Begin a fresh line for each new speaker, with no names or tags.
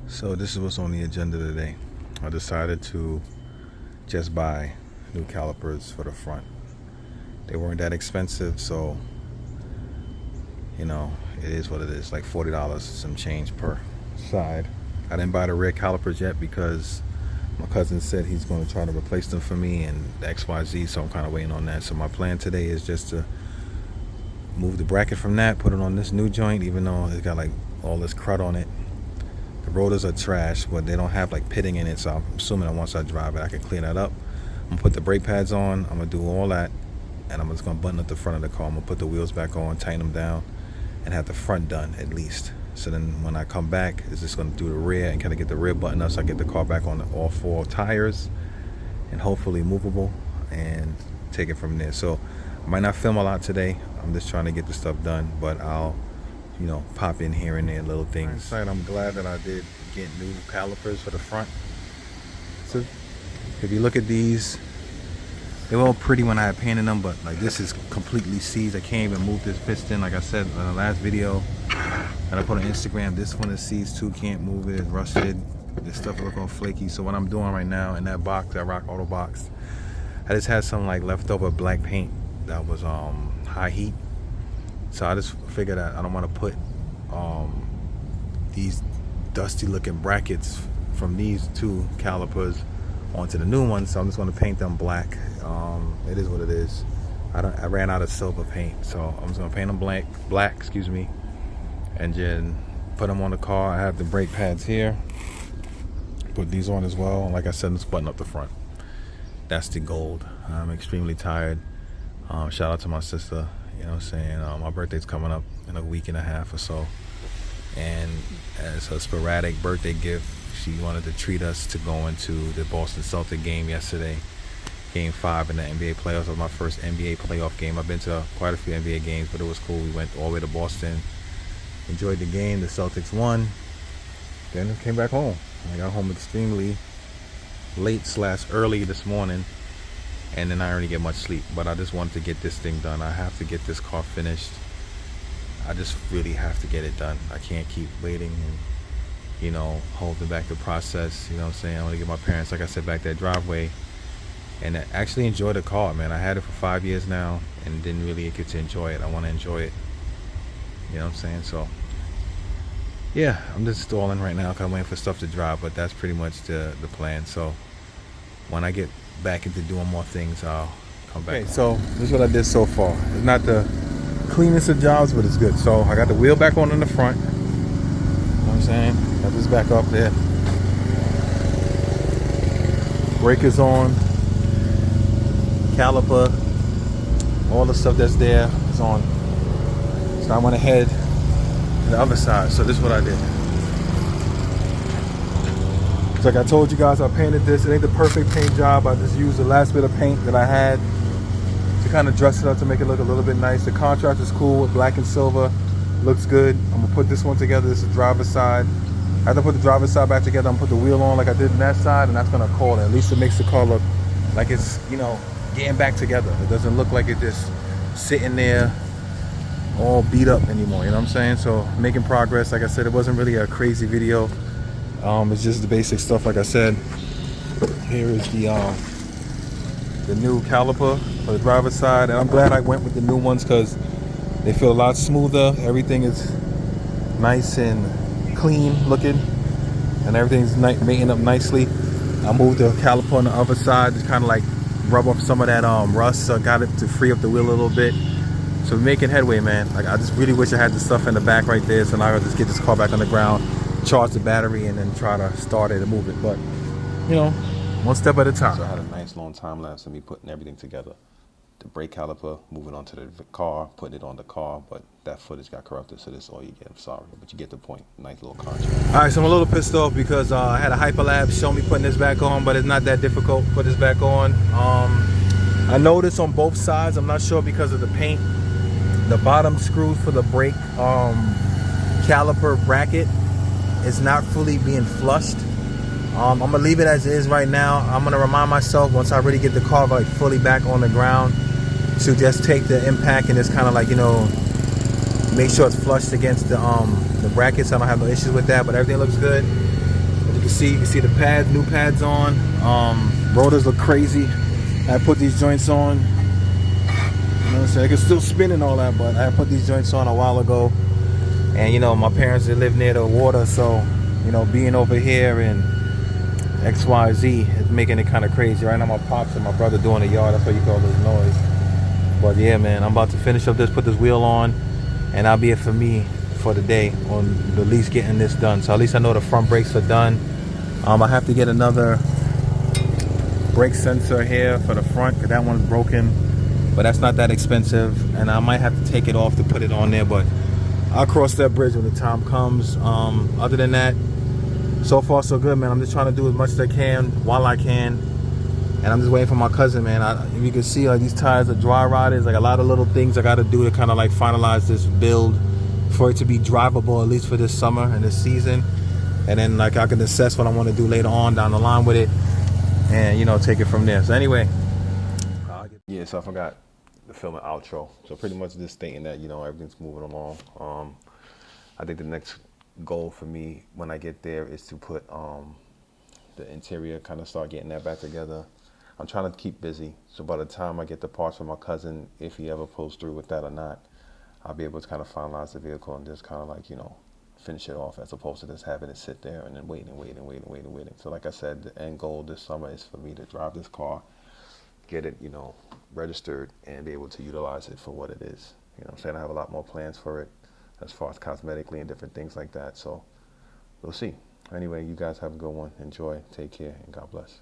So this is what's on the agenda today. I decided to just buy new calipers for the front. They weren't that expensive, so you know, it is what it is, like $40 some change per side. I didn't buy the rear calipers yet because my cousin said he's going to try to replace them for me and XYZ, so I'm kind of waiting on that. So my plan today is just to move the bracket from that, put it on this new joint, even though it's got like all this crud on it. The rotors are trash, but they don't have like pitting in it, so I'm assuming that once I drive it I can clean that up. I'm gonna put the brake pads on, I'm gonna do all that, and I'm just gonna button up the front of the car. I'm gonna put the wheels back on, tighten them down, and have the front done at least. So then when I come back, it's just gonna do the rear and kind of get the rear button up so I get the car back on all four tires and hopefully movable, and take it from there. So I might not film a lot today. I'm just trying to get the stuff done, but I'll pop in here and there little things. I'm glad that I did get new calipers for the front. So if you look at these, they were all pretty when I had painted them, but like this is completely seized. I can't even move this piston. Like I said in the last video that I put on Instagram, this one is seized too, can't move it, it's rusted. This stuff look all flaky. So what I'm doing right now in that box, that Rock Auto box, I just had some like leftover black paint that was high heat. So I just figured that I don't want to put these dusty looking brackets from these two calipers onto the new ones, so I'm just going to paint them black. It is what it is. I ran out of silver paint, so I'm just going to paint them black, excuse me, and then put them on the car. I have the brake pads here, put these on as well. Like I said, let's button up the front. That's the gold. I'm extremely tired. Shout out to my sister. You know what I'm saying? My birthday's coming up in a week and a half or so. And as a sporadic birthday gift, she wanted to treat us to go into the Boston Celtics game yesterday. Game 5 in the NBA playoffs. It was my first NBA playoff game. I've been to quite a few NBA games, but it was cool. We went all the way to Boston, enjoyed the game. The Celtics won. Then came back home. I got home extremely late/early this morning. And then I didn't get much sleep, but I just wanted to get this thing done. I have to get this car finished. I just really have to get it done. I can't keep waiting and, holding back the process. You know what I'm saying? I want to get my parents, like I said, back that driveway and actually enjoy the car, man. I had it for 5 years now and didn't really get to enjoy it. I want to enjoy it. You know what I'm saying? So, yeah, I'm just stalling right now because I'm waiting for stuff to drop, but that's pretty much the plan. So, when I get back into doing more things, I'll come back. Okay, so this is what I did so far. It's not the cleanest of jobs, but it's good. So I got the wheel back on in the front. You know what I'm saying? Got this back up there. Brake is on. Caliper. All the stuff that's there is on. So I went ahead to the other side. So this is what I did. So like I told you guys, I painted this. It ain't the perfect paint job. I just used the last bit of paint that I had to kind of dress it up to make it look a little bit nice. The contrast is cool with black and silver. Looks good. I'm gonna put this one together. This is the driver's side. After I put the driver's side back together, I'm gonna put the wheel on like I did in that side, and that's gonna call it. At least it makes the car look like it's, getting back together. It doesn't look like it's just sitting there all beat up anymore. You know what I'm saying? So making progress. Like I said, it wasn't really a crazy video. It's just the basic stuff. Like I said, here is the new caliper for the driver's side, and I'm glad I went with the new ones because they feel a lot smoother. Everything is nice and clean looking, and everything's mating up nicely. I moved the caliper on the other side to kind of like rub off some of that rust. So I got it to free up the wheel a little bit. So we're making headway, man. Like I just really wish I had the stuff in the back right there, so now I'll just get this car back on the ground, charge the battery, and then try to start it and move it. But one step at a time. So I had a nice long time lapse of me putting everything together. The brake caliper, moving onto the car, putting it on the car, but that footage got corrupted, so this is all you get. I'm sorry, but you get the point. Nice little contrast. All right, so I'm a little pissed off because I had a hyperlapse show me putting this back on, but it's not that difficult to put this back on. I noticed on both sides, I'm not sure because of the paint, the bottom screw for the brake caliper bracket is not fully being flushed. I'm gonna leave it as is right now. I'm gonna remind myself once I really get the car like fully back on the ground to just take the impact and just kind of like make sure it's flushed against the brackets. I don't have no issues with that, but everything looks good. you can see the pads, new pads on. Rotors look crazy. I put these joints on. You know what I'm saying? I can still spin and all that, but I put these joints on a while ago. And you know, my parents, they live near the water, so you know, being over here in XYZ is making it kind of crazy. Right now my pops and my brother doing the yard, that's why you call this noise. But yeah, man, I'm about to finish up this, put this wheel on, and that'll be it for me for the day on at least getting this done. So at least I know the front brakes are done. I have to get another brake sensor here for the front because that one's broken, but that's not that expensive, and I might have to take it off to put it on there, but I'll cross that bridge when the time comes. Other than that, so far so good, man. I'm just trying to do as much as I can while I can, and I'm just waiting for my cousin, man. If you can see, like, these tires are dry rotted. Like a lot of little things I got to do to kind of like finalize this build for it to be drivable, at least for this summer and this season, and then like I can assess what I want to do later on down the line with it, and you know, take it from there. So anyway, yeah, so I forgot to film an outro, so pretty much just stating that, you know, everything's moving along. I think the next goal for me when I get there is to put the interior, kind of start getting that back together. I'm trying to keep busy, so by the time I get the parts from my cousin, if he ever pulls through with that or not, I'll be able to kind of finalize the vehicle and just kind of like, you know, finish it off, as opposed to just having it sit there and then waiting. So like I said, the end goal this summer is for me to drive this car, get it, you know, registered, and be able to utilize it for what it is. You know what I'm saying? I have a lot more plans for it as far as cosmetically and different things like that. So we'll see. Anyway, you guys have a good one. Enjoy. Take care, and God bless.